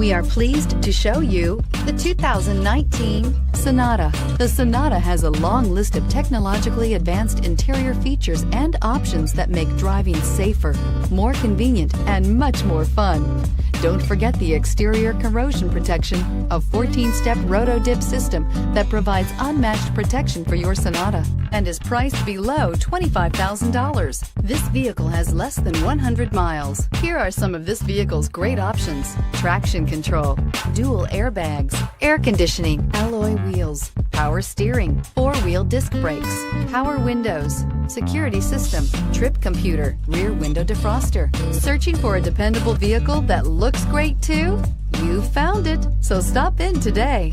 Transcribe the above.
We are pleased to show you the 2019 Sonata. The Sonata has a long list of technologically advanced interior features and options that make driving safer, more convenient, and much more fun. Don't forget the exterior corrosion protection, a 14-step roto-dip system that provides unmatched protection for your Sonata and is priced below $25,000. This vehicle has less than 100 miles. Here are some of this vehicle's great options: traction control, dual airbags, air conditioning, alloy wheels, power steering, four-wheel disc brakes, power windows, security system, trip computer, rear window defroster. Searching for a dependable vehicle that looks great too? You found it, so stop in today.